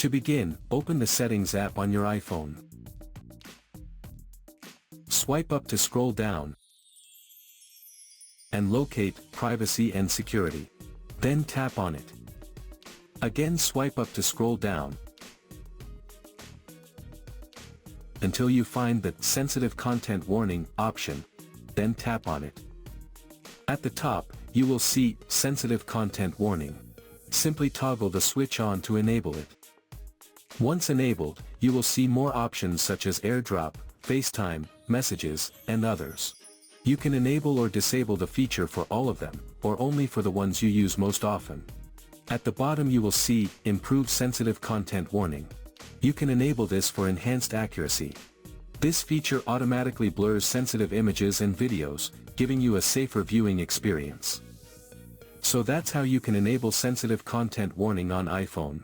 To begin, open the Settings app on your iPhone. Swipe up to scroll down, and locate Privacy and Security. Then tap on it. Again swipe up to scroll down, until you find the Sensitive Content Warning option, then tap on it. At the top, you will see Sensitive Content Warning. Simply toggle the switch on to enable it. Once enabled, you will see more options such as AirDrop, FaceTime, Messages, and others. You can enable or disable the feature for all of them, or only for the ones you use most often. At the bottom you will see Improved Sensitive Content Warning. You can enable this for enhanced accuracy. This feature automatically blurs sensitive images and videos, giving you a safer viewing experience. So that's how you can enable Sensitive Content Warning on iPhone.